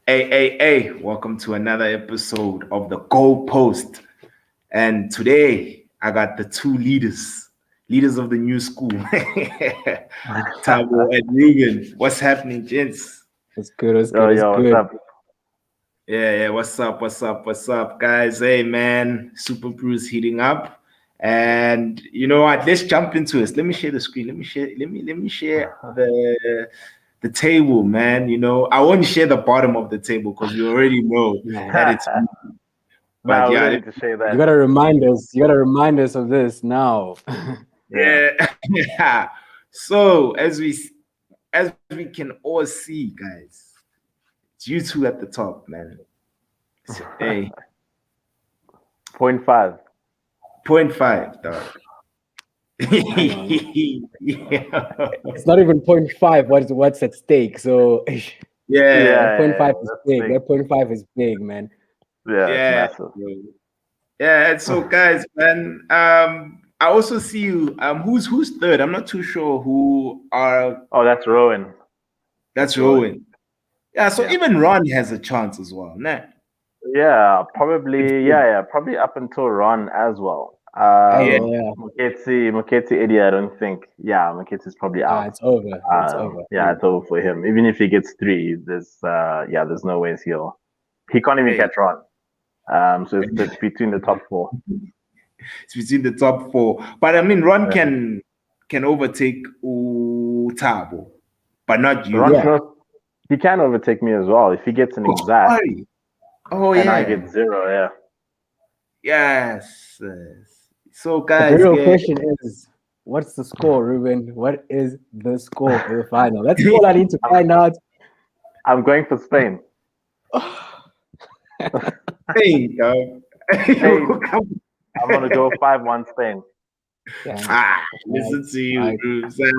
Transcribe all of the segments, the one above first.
Hey, welcome to another episode of the Goalpost. And today I got the two leaders of the new school, Thabo and Reuben. What's happening, gents? It's good. It's Yo, good. It's yo, what's good. up? Yeah, what's up, guys? Hey, man, Superbru's heating up. And you know what? Let's jump into this. Let me share the screen. Let me share the table, man. You know, I won't share the bottom of the table because we already know that it's me. But Nah, we yeah, don't need to say You that. gotta remind us. You gotta remind us of this now. yeah, yeah. So as we can all see, guys, it's you two at the top, man. So, hey, 0.5. 0.5, dog. Hang on. yeah, It's not even 0.5. What's at stake? So yeah, that 0.5 is That's big. big. That 0.5 is big, man. Yeah, it's yeah. massive. Yeah, and so guys, man, I also see you. Who's third? I'm not too sure who are. Oh, that's Rowan. That's Rowan. Rowan. Yeah, so Yeah. even Ron has a chance as well. Nah. Yeah, It's probably. good. Yeah, probably up until Ron as well. Yeah, Yeah. Moketsi, Eddie, I don't think. Yeah, Moketsi's probably out. It's over. It's over. Yeah, it's over for him. Even if he gets three, there's no ways he can't even hey, catch Ron. So it's between the top four. it's between the top four. But I mean, Ron Yeah. can overtake Thabo, but not you. Ron Yeah. Snow, he can overtake me as well if he gets an exact Sorry. Oh and I yeah. get zero. Yeah. Yes. So But the guys, real question is, what's the score, Ruben? What is the score for the final? That's all I need to find out. I'm going for Spain. hey, dog. Spain. I'm gonna go 5-1 Spain. Yeah. Listen to you, Right. Bruce. Hey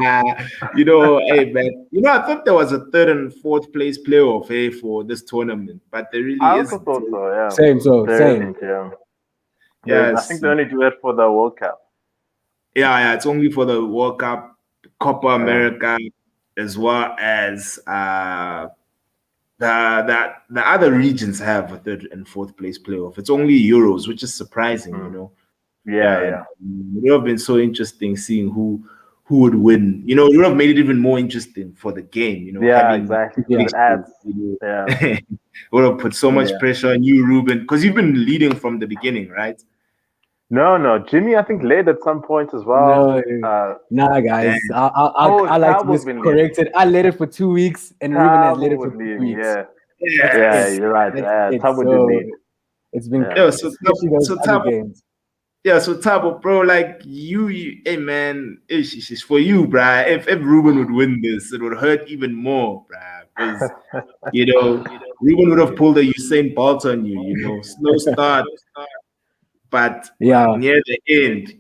man. I thought there was a third and fourth place playoff, for this tournament, but there really I also isn't. thought so. Yeah. Same. So There same. isn't. Yeah. I Yes. think they only do it for the World Cup. Yeah. It's only for the World Cup, Copa America, as well as the other regions have a third and fourth place playoff. It's only Euros, which is surprising. Yeah. It would have been so interesting seeing who would win. It would have made it even more interesting for the game. Yeah, Having exactly. Yeah. It adds. Yeah. it would have put so much Yeah. pressure on you, Reuben, because you've been leading from the beginning, right? No. Jimmy, I think led at some point as well. Nah, guys. Damn. I like to Tabo's just been correct it. I led it for 2 weeks, and Ruben has led Tabo it for would 2 lead. weeks. Yeah. That's Yeah, it. you're right. That's it. Tabo did So lead. it's been Yeah. especially those other Thabo, games. so Thabo, bro, like hey man, it's for you, bruh. If Ruben would win this, it would hurt even more, bruh, because Ruben would have pulled a Usain Bolt on you, slow start, but Yeah. near the end,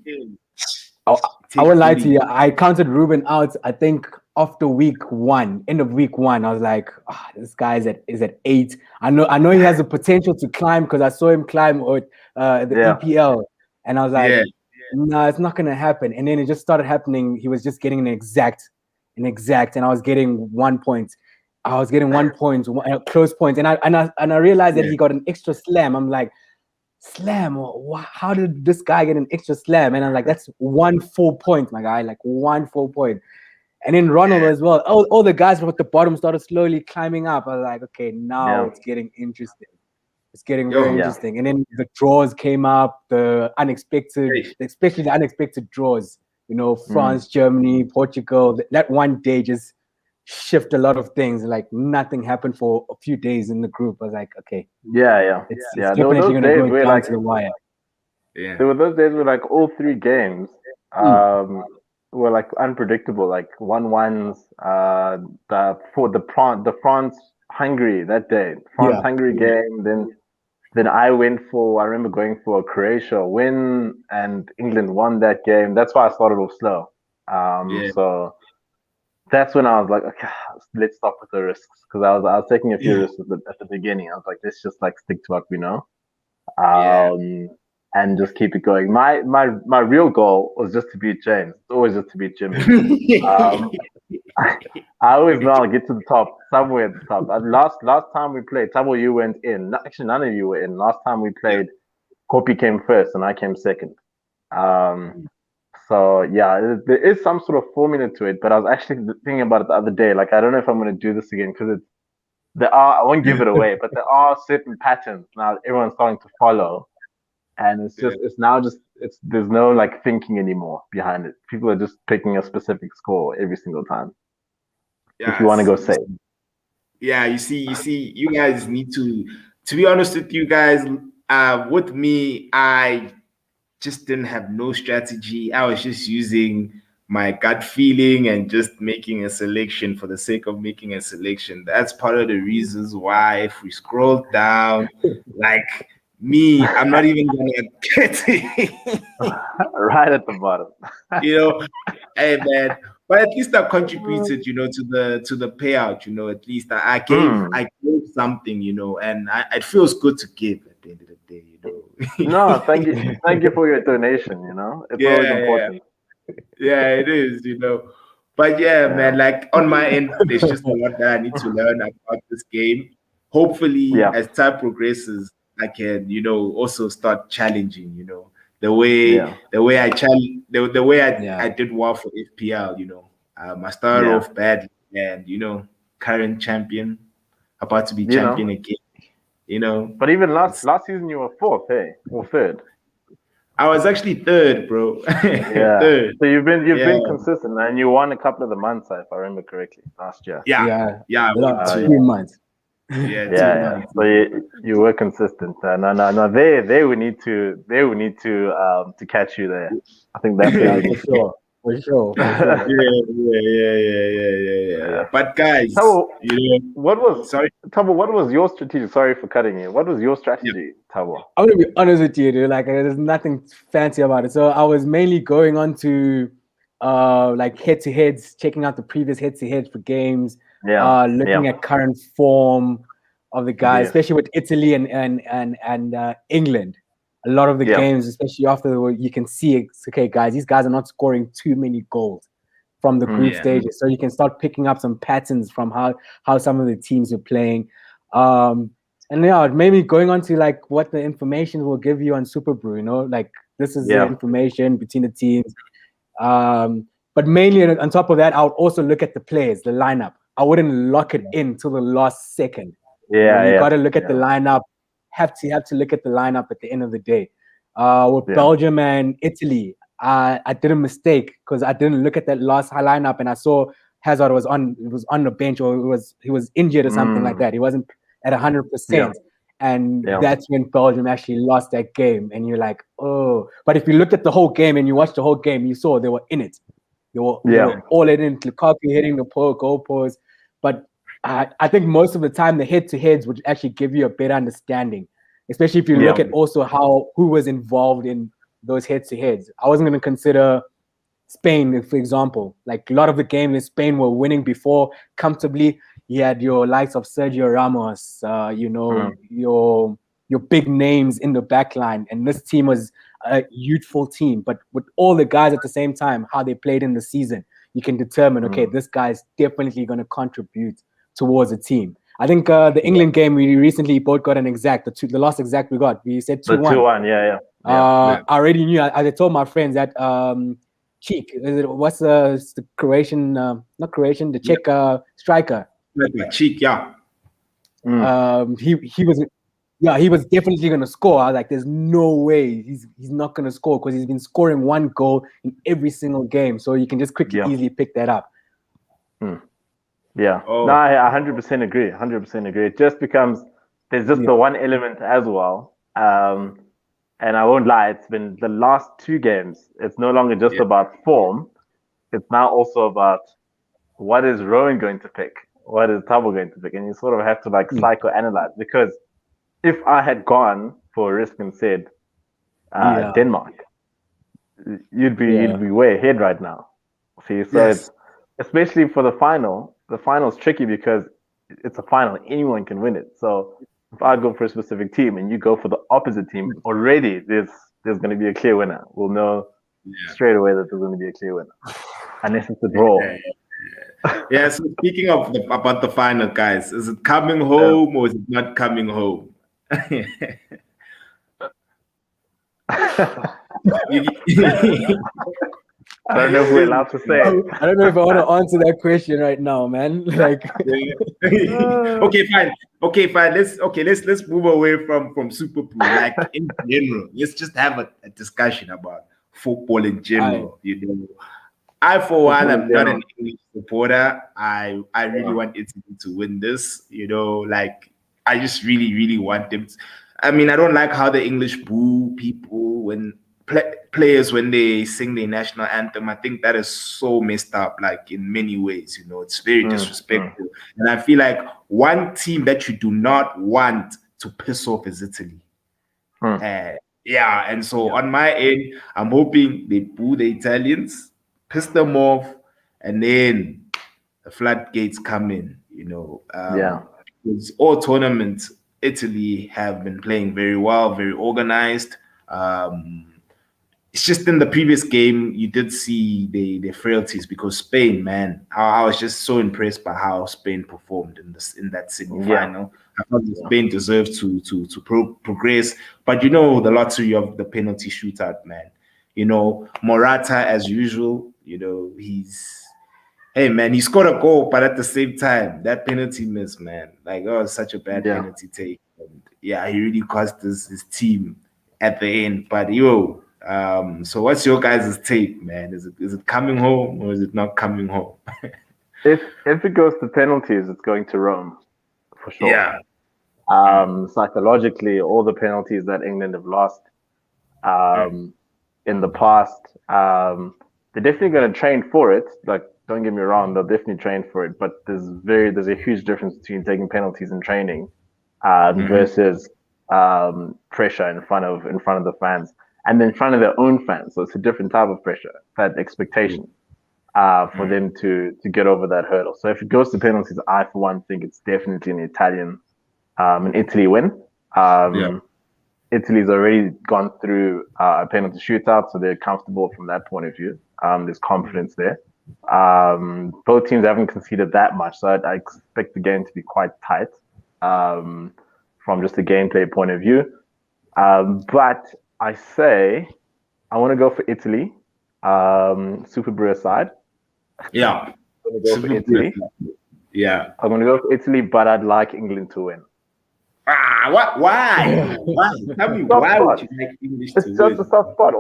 I take won't the lie to lead. you. I counted Ruben out. I think after week one, end of week one, I was like, this guy is at 8. I know he has the potential to climb because I saw him climb with the Yeah. EPL, and I was like, Yeah. no, it's not gonna happen. And then it just started happening. He was just getting an exact, and I was getting 1 point. I was getting 1 point, close points, and I realized that Yeah. he got an extra slam. I'm like, slam? How did this guy get an extra slam? And I'm like, that's 1 full point, my guy, like 1 full point. And then Ronald as well. All the guys from at the bottom started slowly climbing up. I was like, okay, now it's getting interesting. It's getting very Yo. interesting. And then the draws came up, especially the unexpected draws. France, Germany, Portugal. That one day just shift a lot of things. Like nothing happened for a few days in the group. I was like, okay, Yeah. it's There were definitely those going to days go where down to the wire. Yeah. there were those days where like all three games were like unpredictable, like 1-1s. The France Hungary that day, France Hungary game. Then I remember going for a Croatia win, and England won that game. That's why I started off slow. Yeah. So that's when I was like, okay, let's stop with the risks, because I was taking a few risks at the beginning. I was like, let's just like stick to what we know. And just keep it going. My real goal was just to beat James. It's always just to beat Jimmy. I always know I'll get to the top, somewhere at the top. Last time we played, Thabo, you went in. Actually, none of you were in. Last time we played, Kopi came first and I came second. So yeah, there is some sort of formula to it. But I was actually thinking about it the other day. Like, I don't know if I'm going to do this again because I won't give it away, but there are certain patterns now everyone's starting to follow, and there's no like thinking anymore behind it. People are just picking a specific score every single time. If you want to go safe. Yeah, you see, you guys need to be honest with you guys, with me, I just didn't have no strategy. I was just using my gut feeling and just making a selection for the sake of making a selection. That's part of the reasons why if we scroll down, like me, I'm not even gonna get it. Right at the bottom. Hey man. But at least I contributed, to the payout. At least I gave something, and it feels good to give at the end of the day. No, thank you for your donation. It's always important. Yeah, it is. But yeah, man, like on my end, there's just a lot that I need to learn about this game. Hopefully, as time progresses, I can, also start challenging. The way I did well for FPL. I started off bad, and current champion, about to be champion again. But even last season you were fourth, hey, or third. I was actually third, bro. Yeah. Third. So you've been consistent, and you won a couple of the months, if I remember correctly, last year. Yeah. 2 months. Yeah. So you were consistent. No. They would need to catch you there. I think that's for sure. Yeah. But guys, Thabo, what was your strategy? Sorry for cutting you. What was your strategy, Thabo? I'm gonna be honest with you, dude. Like, there's nothing fancy about it. So I was mainly going on to like head-to-heads, checking out the previous head-to-heads for games, looking at current form of the guys, especially with Italy and England. A lot of the games, especially after you can see it's okay, guys, these guys are not scoring too many goals from the group stages. So you can start picking up some patterns from how some of the teams are playing. And maybe going on to like what the information will give you on Superbru, like this is the information between the teams. But mainly on top of that, I would also look at the players, the lineup. I wouldn't lock it in till the last second. You got to look at the lineup. Have to look at the lineup at the end of the day. With Belgium and Italy, I did a mistake because I didn't look at that last lineup and I saw Hazard was on the bench, or he was injured or something like that. He wasn't at 100%. And that's when Belgium actually lost that game. And you're like, oh. But if you looked at the whole game and you watched the whole game, you saw they were in it. They were all in it. Lukaku hitting the goal post. But I think most of the time the head-to-heads would actually give you a better understanding, especially if you look at also who was involved in those head-to-heads. I wasn't going to consider Spain, for example. Like a lot of the games in Spain were winning before comfortably. You had your likes of Sergio Ramos, your big names in the back line. And this team was a youthful team. But with all the guys at the same time, how they played in the season, you can determine, okay, this guy is definitely going to contribute towards a team. I think the England game, we recently both got an exact. The last exact we got, we said 2-1. 2-1, I already knew. I told my friends that Cheek, what's the Croatian, not Croatian, the Czech striker. Cheek, he was definitely going to score. I was like, there's no way he's not going to score because he's been scoring one goal in every single game. So you can just quickly, easily pick that up. Yeah. No, I 100% agree. 100% agree. It just becomes, there's just the one element as well. And I won't lie, it's been the last 2 games. It's no longer just about form. It's now also about what is Reuben going to pick? What is Thabo going to pick? And you sort of have to like psychoanalyze, because if I had gone for a risk and said Denmark, you'd be way ahead right now. See, so it's, especially for the final. The final's tricky because it's a final. Anyone can win it. So if I go for a specific team and you go for the opposite team, already there's going to be a clear winner. We'll know straight away that there's going to be a clear winner, unless it's a draw. Yeah. So speaking of about the final, guys, is it coming home or is it not coming home? You- I don't know if we're allowed to say it. I don't know if I want to answer that question right now, man. Like, okay, fine. Okay, fine. Let's move away from Superbru. Like in general, let's just have a discussion about football in general. You know, I for one am not an English supporter. I really want Italy to win this. You know, like I just really want them. I mean, I don't like how the English boo people when players when they sing their national anthem. I think that is so messed up, like in many ways. You know, it's very disrespectful. And I feel like one team that you do not want to piss off is Italy. Yeah, and so on my end, I'm hoping they boo the Italians, piss them off, and then the floodgates come in. You know, because all tournaments, Italy have been playing very well, very organized. It's just in the previous game you did see the frailties because Spain, man, I was just so impressed by how Spain performed in that semi-final. I thought Spain deserved to progress, but you know the lottery of the penalty shootout, man. You know Morata as usual. You know hey man, he scored a goal, but at the same time that penalty miss, man, like oh, such a bad penalty take. And yeah, he really cost his team at the end. But so what's your guys' take, man? Is it coming home or is it not coming home? If it goes to penalties, it's going to Rome for sure. Yeah. Psychologically, all the penalties that England have lost in the past, they're definitely going to train for it. Like, don't get me wrong, they'll definitely train for it. But there's a huge difference between taking penalties and training versus pressure in front of the fans and in front of their own fans. So it's a different type of pressure, that expectation for them to get over that hurdle. So if it goes to penalties, I for one think it's definitely an Italy win. Italy's already gone through a penalty shootout, so they're comfortable from that point of view. There's confidence there. Both teams haven't conceded that much, so I expect the game to be quite tight from just a gameplay point of view. But I say I want to go for Italy. Superbru aside. Yeah. I'm going to go for Italy. Yeah. I'm going to go for Italy, but I'd like England to win. What? Why? Why? Tell me why would you like English to win? It's just a soft spot.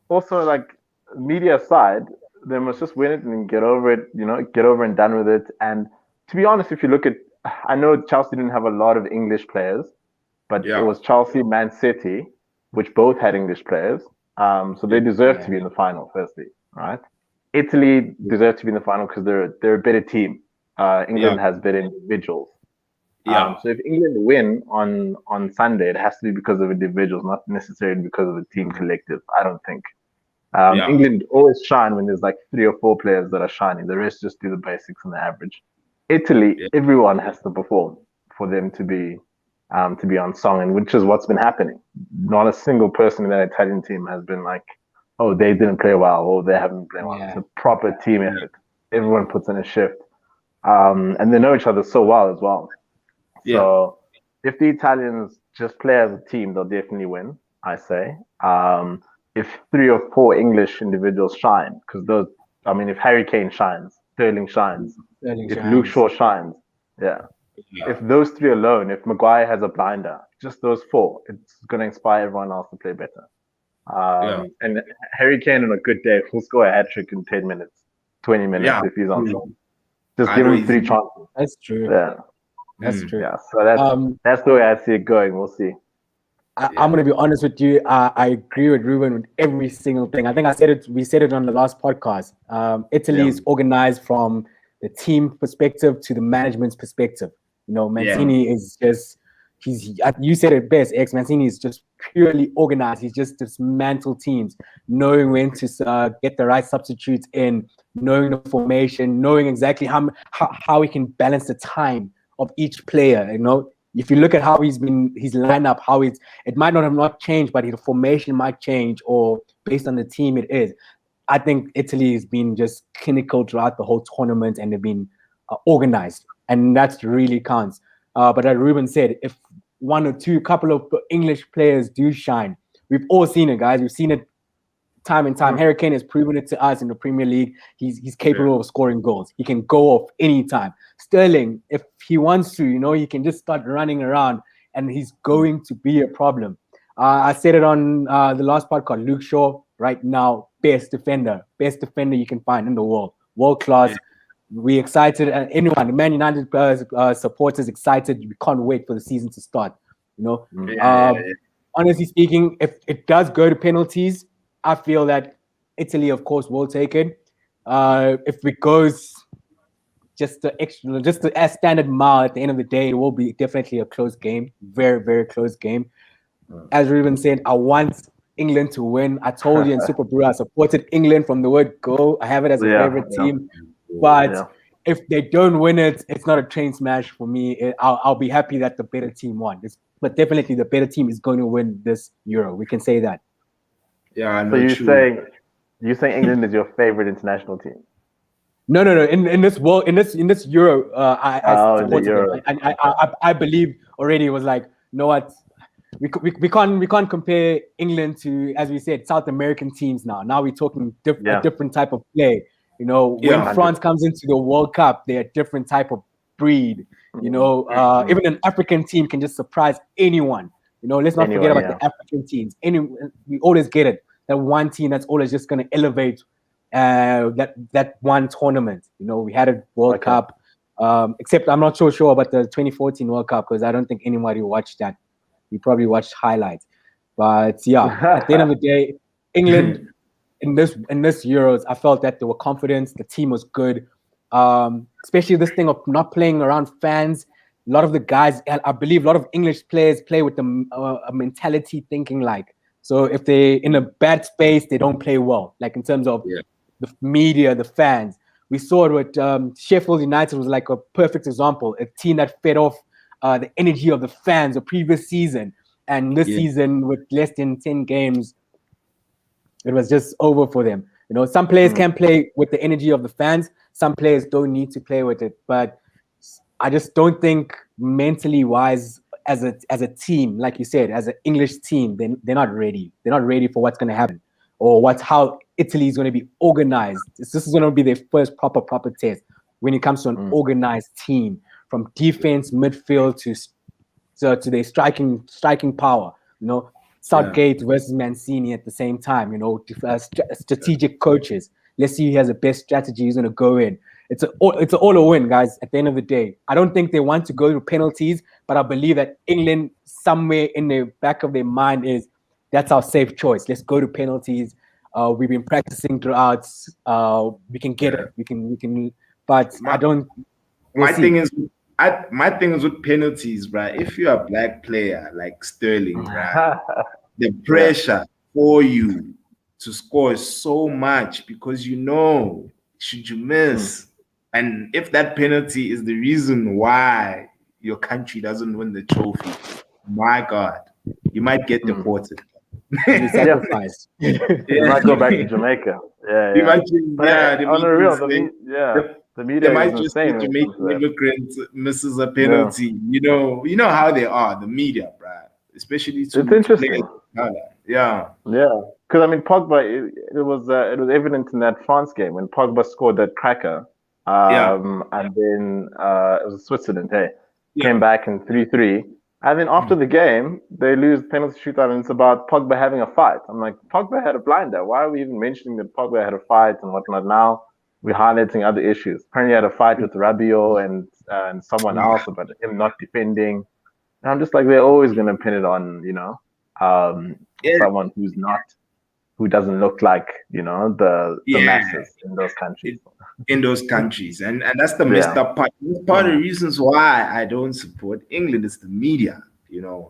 Also, like media side, they must just win it and get over it. You know, get over and done with it. And to be honest, if you look at, I know Chelsea didn't have a lot of English players, but it was Chelsea, Man City, which both had English players. So they deserve to be in the final. Firstly, right? Italy deserve to be in the final because they're a better team. England has better individuals. So if England win on Sunday, it has to be because of individuals, not necessarily because of the team collective. I don't think. England always shine when there's like 3 or 4 players that are shining. The rest just do the basics and the average. Italy, everyone has to perform for them to be unsung, and which is what's been happening. Not a single person in that Italian team has been like, oh, they didn't play well, or they haven't played well. It's a proper team effort. Everyone puts in a shift. And they know each other so well as well. So if the Italians just play as a team, they'll definitely win, I say. If 3 or 4 English individuals shine, because if Harry Kane shines, Sterling shines, Luke Shaw shines, if those 3 alone, if Maguire has a blinder, just those 4, it's going to inspire everyone else to play better. And Harry Kane on a good day will score a hat-trick in 10 minutes, 20 minutes if he's on top. Just give him 3 chances. That's true. Yeah. That's true. Yeah, so that's the way I see it going. We'll see. I'm going to be honest with you. I agree with Reuben with every single thing. I think we said it on the last podcast. Italy is organized from the team perspective to the management's perspective. You know, Mancini is just, you said it best, Mancini is just purely organized. He's just dismantled teams, knowing when to get the right substitutes in, knowing the formation, knowing exactly how he can balance the time of each player. You know, if you look at how his lineup, it might not have changed, but the formation might change, or based on the team it is. I think Italy has been just clinical throughout the whole tournament, and they've been organized, and that really counts. But as Reuben said, if one or two, couple of English players do shine, we've all seen it, guys. We've seen it time and time. Harry Kane has proven it to us in the Premier League. He's capable of scoring goals. He can go off anytime. Sterling, if he wants to, he can just start running around, and he's going to be a problem. I said it on the last podcast. Luke Shaw, right now, best defender you can find in the world class. Yeah. We excited, and anyone, the Man United supporters excited. We can't wait for the season to start. Honestly speaking, if it does go to penalties, I feel that Italy, of course, will take it. If it goes just a standard mile at the end of the day, it will be definitely a close game. Very, very close game. As Reuben said, I want England to win. I told you in Superbru, I supported England from the word go. I have it as a favorite team. But if they don't win it, it's not a train smash for me. I'll be happy that the better team won. But definitely the better team is going to win this Euro. We can say that. Yeah, I know. So you're saying England is your favorite international team? No. In this Euro, I supported them. I believe already. It was like, you know what? We can't compare England to, as we said, South American teams now. Now we're talking a different type of play. When France comes into the World Cup, they're a different type of breed. Even an African team can just surprise anyone. Let's not forget about the African teams. We always get it. That one team that's always just going to elevate that one tournament. We had a World Cup, except I'm not so sure about the 2014 World Cup because I don't think anybody watched that. We probably watched highlights. But yeah, at the end of the day, England in this Euros, I felt that they were confident. The team was good. Especially this thing of not playing around fans. A lot of the guys, I believe a lot of English players play with a mentality thinking like, so if they're in a bad space, they don't play well. Like in terms of the media, the fans. We saw it with Sheffield United was like a perfect example. A team that fed off the energy of the fans the previous season. And this season with less than 10 games, it was just over for them. Some players can play with the energy of the fans. Some players don't need to play with it. But I just don't think mentally wise as a team, like you said, as an English team, they're not ready. They're not ready for what's going to happen or how Italy is going to be organized. This is going to be their first proper test when it comes to an organized team, from defense, midfield to their striking power. Southgate versus Mancini at the same time. Strategic coaches. Let's see who has the best strategy. Who's going to go in. It's all a win, guys. At the end of the day, I don't think they want to go to penalties, but I believe that England, somewhere in the back of their mind, that's our safe choice. Let's go to penalties. We've been practicing throughout. We can get it. We can. But I don't. My thing is with penalties, right? If you're a black player like Sterling, right, the pressure for you to score is so much because should you miss, and if that penalty is the reason why your country doesn't win the trophy, my God, you might get deported. You sacrifice. You might go back to Jamaica. On a real, the media they might just be Jamaican immigrant misses a penalty. You know how they are, the media, bruh. Especially it's interesting. Yeah. Because Pogba, it was evident in that France game when Pogba scored that cracker. And then it was Switzerland. Came back in 3-3. And then after the game, they lose penalty shootout, and it's about Pogba having a fight. I'm like, Pogba had a blinder. Why are we even mentioning that Pogba had a fight and whatnot? Now we're highlighting other issues. Apparently, he had a fight with Rabiot and someone else about him not defending. And I'm just like, they're always going to pin it on, someone who doesn't look like, the masses in those countries. And that's the messed up part. Part of the reasons why I don't support England is the media.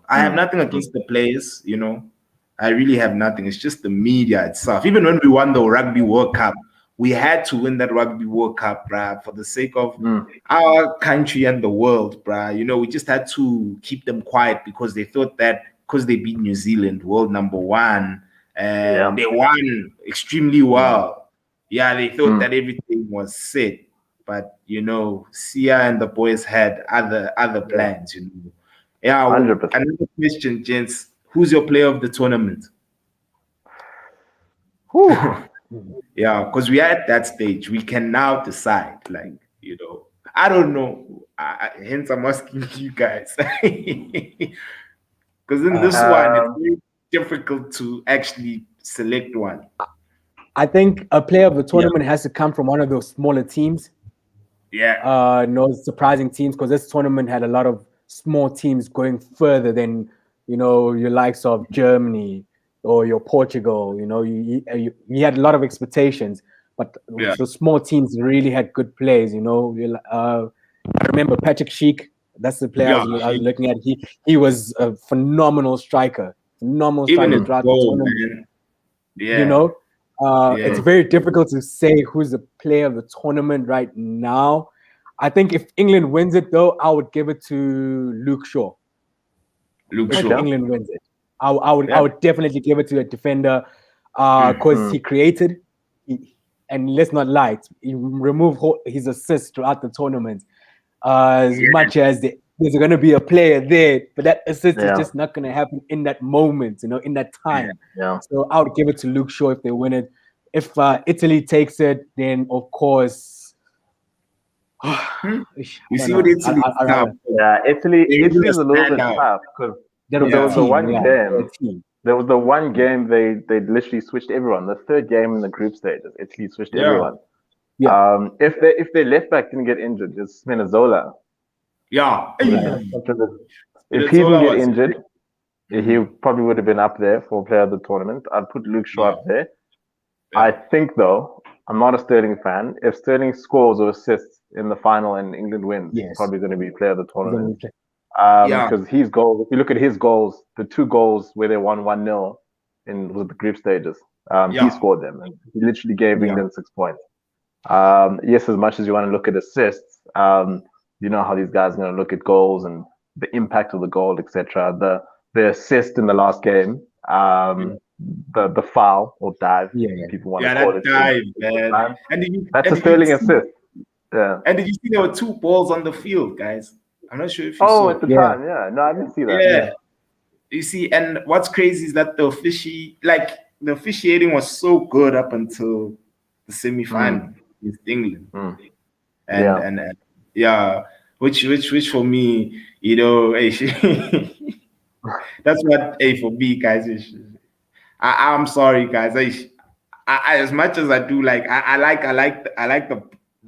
I have nothing against the players. I really have nothing. It's just the media itself. Even when we won the Rugby World Cup, we had to win that Rugby World Cup, bruh, for the sake of our country and the world, bruh. We just had to keep them quiet because they thought that because they beat New Zealand, world number one, and they won extremely well. yeah, they thought that everything was set, but Sia and the boys had other plans. Yeah. 100%. Another question, gents. Who's your player of the tournament? Yeah, because we are at that stage. We can now decide. Like, I don't know. Hence, I'm asking you guys. Because in this one, it's very difficult to actually select one. I think a player of the tournament has to come from one of those smaller teams. Yeah. No surprising teams, because this tournament had a lot of small teams going further than your likes of Germany or your Portugal. You had a lot of expectations, but the small teams really had good plays. I remember Patrick Schick. That's the player I was looking at. He was a phenomenal striker. Phenomenal striker throughout the tournament. Man. Yeah. It's very difficult to say who's the player of the tournament right now. I think if England wins it, though, I would give it to Luke Shaw. If England wins it, I would definitely give it to a defender, because he created. And let's not lie, he removed his assists throughout the tournament. As much as there's going to be a player there, but that assist is just not going to happen in that moment, in that time. Yeah. So I would give it to Luke Shaw if they win it. If Italy takes it, then of course. You see what Italy tough. Yeah, Italy's a little bit tough because there was the one game. There was the one game they literally switched everyone. The third game in the group stages, Italy switched everyone. Yeah. If their left back didn't get injured, it's Spinazzola. Yeah. If he didn't get injured, he probably would have been up there for player of the tournament. I'd put Luke Shaw up there. I think, though, I'm not a Sterling fan. If Sterling scores or assists in the final and England wins, he's probably going to be player of the tournament. Because his goals, if you look at his goals, the two goals where they won 1-0 in the group stages, he scored them. And he literally gave England 6 points. Yes, as much as you want to look at assists, you know how these guys are going to look at goals and the impact of the goal, etc. The assist in the last game, the foul or dive, people want to call it. Dive, man. That's a Sterling assist. Yeah. And did you see there were 2 balls on the field, guys? I'm not sure if you saw. At the time, no, I didn't see that. Yeah. You see, and what's crazy is that the officiating was so good up until the semi-final with England, and which for me, that's what for me, guys. I'm sorry, guys. I as much as I do, like I like the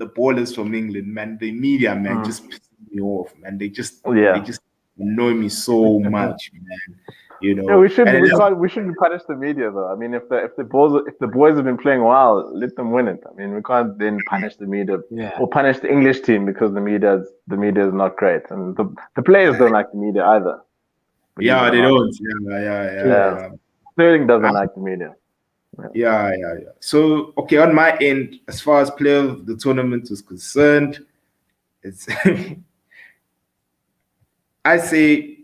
ballers from England, man. The media, man, just pisses me off, man. They just annoy me so much, man. Yeah, we shouldn't punish the media, though. I mean, if the boys have been playing well, let them win it. I mean, we can't then punish the media or punish the English team because the media is not great, and the players don't like the media either. Yeah, they don't. Yeah. Sterling doesn't like the media. Yeah. So, okay, on my end, as far as player of the tournament is concerned, it's I say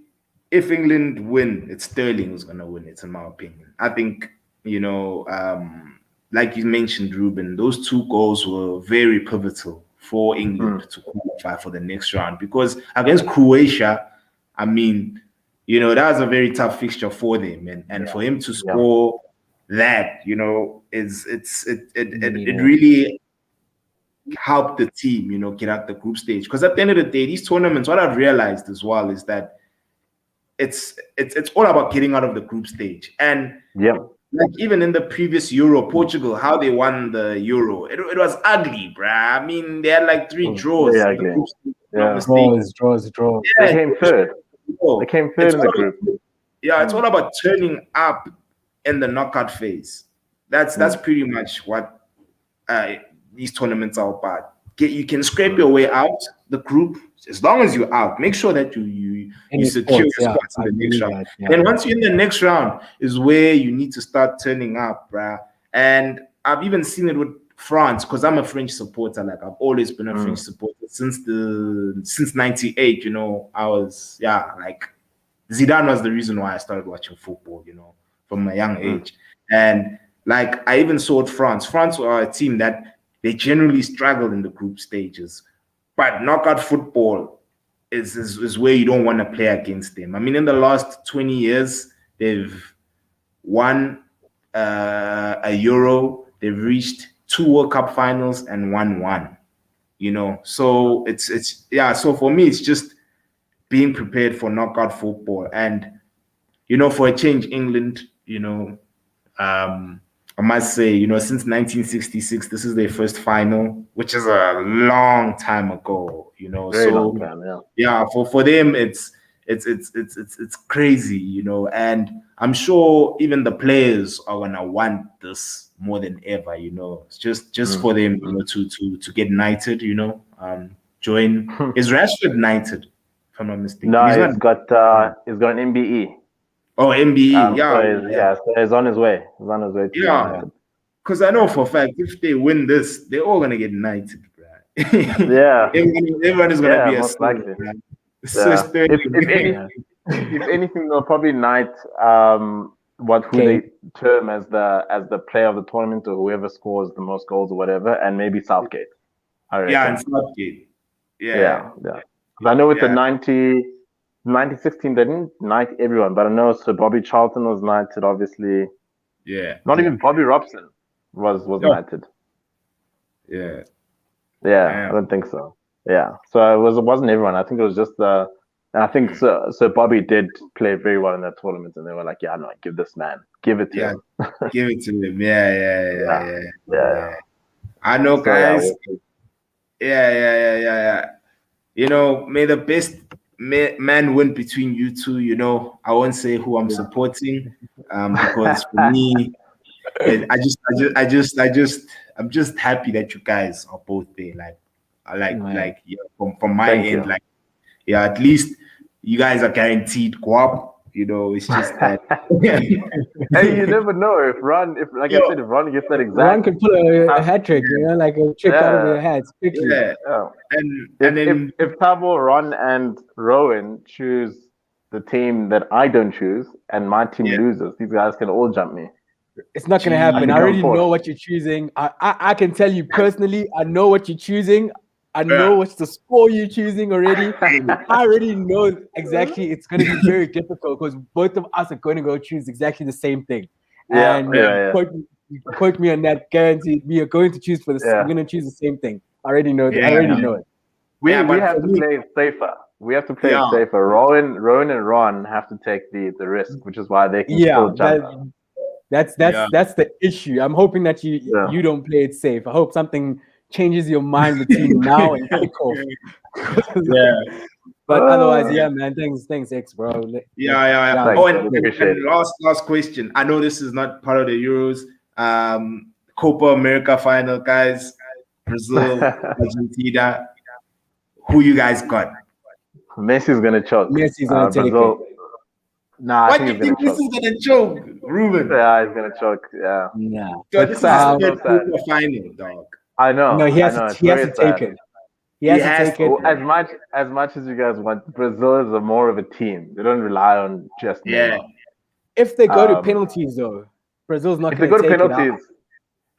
if England win, it's Sterling who's gonna win it, in my opinion. I think, like you mentioned, Reuben, those 2 goals were very pivotal for England to qualify for the next round, because against Croatia, I mean, that was a very tough fixture for them, and for him to score that, it really helped the team, get out the group stage. Because at the end of the day, these tournaments, what I've realized as well is that it's all about getting out of the group stage. And like even in the previous Euro, Portugal, how they won the Euro, it was ugly, bruh. I mean, they had like 3 draws. Yeah, in the group stage, draws. Yeah, they came third. They came third in the group. It's all about turning up in the knockout phase. That's pretty much what these tournaments are about. You can scrape your way out the group as long as you're out. Make sure that you secure your spots in the next round. Then once you're in the next round is where you need to start turning up, bruh. And I've even seen it with France, because I'm a French supporter. Like, I've always been a French supporter since '98. I was like, Zidane was the reason why I started watching football. From a young age, and Like I even saw it France. France are a team that they generally struggle in the group stages, but knockout football is where you don't want to play against them. I mean, in the last 20 years, they've won a Euro. They've reached 2 World Cup finals and won one. So it's yeah. So for me, it's just being prepared for knockout football, and for a change, England. I must say, since 1966, this is their first final, which is a long time ago. Very long time, yeah. Yeah, for them, it's crazy, and I'm sure even the players are gonna want this more than ever, It's just for them, to get knighted, join. Is Rashford knighted? If I'm not mistaken. No, he's got an MBE. Oh, MBE, So he's on his way. He's on his way to United. Because I know for a fact if they win this, they're all gonna get knighted, bro. Yeah. Everyone is gonna be a most likely. Yeah. If anything, they'll probably knight who they term as the player of the tournament, or whoever scores the most goals or whatever, and maybe Southgate. Yeah, and Southgate. Yeah. I know with the 2016, they didn't knight everyone, but I know Sir Bobby Charlton was knighted, obviously. Yeah. Not even Bobby Robson was knighted. Yeah. Yeah, I don't think so. Yeah. So it wasn't everyone. I think it was just and I think Sir Bobby did play very well in that tournament, and they were like, yeah, no, give this man. Give it to him. Give it to him. Yeah. I know, So, guys. Yeah. May the best man win between you two. I won't say who I'm supporting, because for me, I'm just happy that you guys are both there. From my end, at least you guys are guaranteed guap. It's just that. Hey, you never know if Ron gets that exact. Ron can pull a hat trick, like a trick out of your hat quickly. Yeah. And then if Thabo, Ron, and Rowan choose the team that I don't choose, and my team loses, these guys can all jump me. It's not going to happen. I already know what you're choosing. I can tell you personally, I know what you're choosing. I know what's the score you're choosing already. I already know exactly it's going to be very difficult because both of us are going to go choose exactly the same thing. Quote me on that. Guaranteed, we are going to choose for the. We're going to choose the same thing. I already know that. I already know it. We have to play it safer. We have to play it safer. Rowan and Ron have to take the risk, which is why they can still jump. That's the issue. I'm hoping that you don't play it safe. I hope something changes your mind between now and kickoff. But otherwise, man. Thanks, X, bro. Yeah. Oh, and last question. I know this is not part of the Euros. Copa America final, guys. Brazil, Argentina. Who you guys got? Messi's gonna choke. Messi's gonna take it. Nah, I think Messi's gonna choke, Reuben? Yeah, he's gonna choke. Yeah. So this is the Copa final, dog. I know. No, he has to take it. He has to take it. As much as you guys want, Brazil is more of a team. They don't rely on just Neymar. If they go to penalties, though, Brazil's not going to take it. If they go to penalties,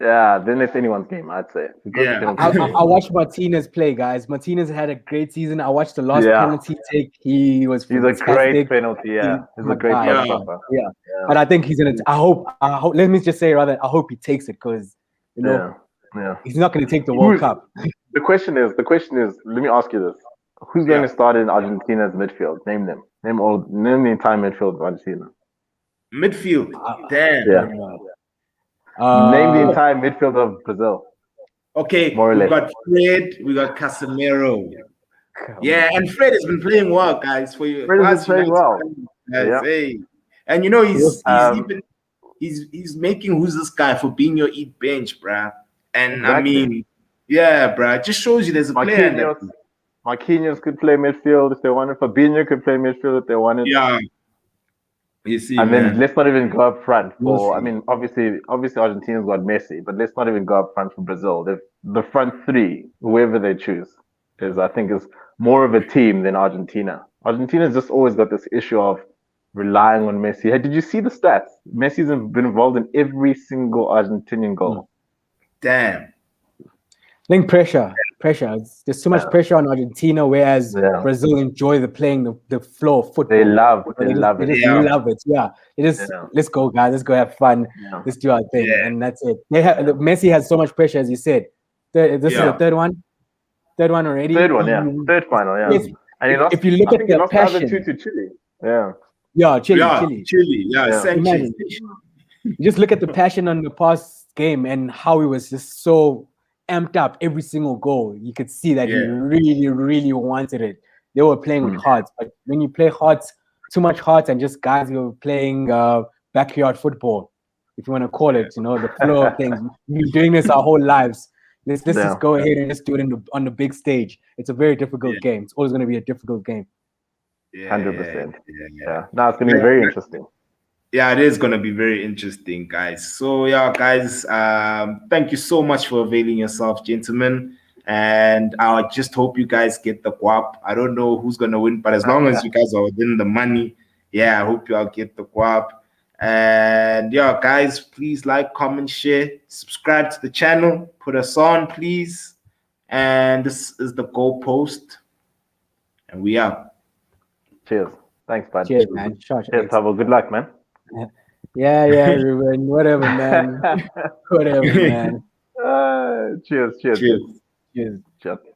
then it's anyone's game, I'd say. I watched Martinez play, guys. Martinez had a great season. I watched the last penalty take. He's a great penalty. He's a great penalty. Yeah. But I think he's gonna. I hope. Let me just say rather. I hope he takes it because he's not going to take the World Cup. The question is. Let me ask you this: who's going to start in Argentina's midfield? Name them. Name the entire midfield of Argentina. Midfield. Damn. Name the entire midfield of Brazil. Okay, we got Fred, we got Casemiro. And Fred has been playing well, guys. For you, Fred has been playing well. Hey. And he's making who's this guy for being your eat bench, bruh. And exactly. I mean, bruh, it just shows you there's a player in there. Marquinhos could play midfield if they wanted. Fabinho could play midfield if they wanted. Yeah. You see, and then let's not even go up front for. I mean, obviously, Argentina's got Messi, but let's not even go up front for Brazil. The front three, whoever they choose, I think is more of a team than Argentina. Argentina's just always got this issue of relying on Messi. Hey, did you see the stats? Messi's been involved in every single Argentinian goal. Damn. I think pressure. There's too much pressure on Argentina, whereas Brazil enjoy playing the flow of football. They love it. They just love it. Yeah. Let's go, guys. Let's go have fun. Yeah. Let's do our thing, and that's it. Messi has so much pressure, as you said. This is the third one. Third one already. Third one, yeah. Third final, yeah. Yes. And if you look at the passion, the other 2 to Chile. Yeah. Yeah, Chile. Yeah. Imagine. You just look at the passion on the past game and how he was just so amped up every single goal. You could see that he really, really wanted it. They were playing with hearts, but when you play hearts, too much hearts, and just guys who were playing backyard football, if you want to call it, the flow of things. We've been doing this our whole lives. Let's just go ahead and just do it on the big stage. It's a very difficult game. It's always going to be a difficult game. 100%. Yeah. Now it's going to be very interesting. Yeah, it is going to be very interesting, guys. So, guys, thank you so much for availing yourself, gentlemen. And I just hope you guys get the guap. I don't know who's going to win, but as long as you guys are within the money, I hope you all get the guap. And guys, please like, comment, share, subscribe to the channel, put us on, please. And this is the goalpost. And we out. Cheers. Thanks, bud. Cheers, man. Cheers, Thabo. Good luck, man. Yeah, Reuben. Whatever, man. Whatever, man. Cheers. Cheers.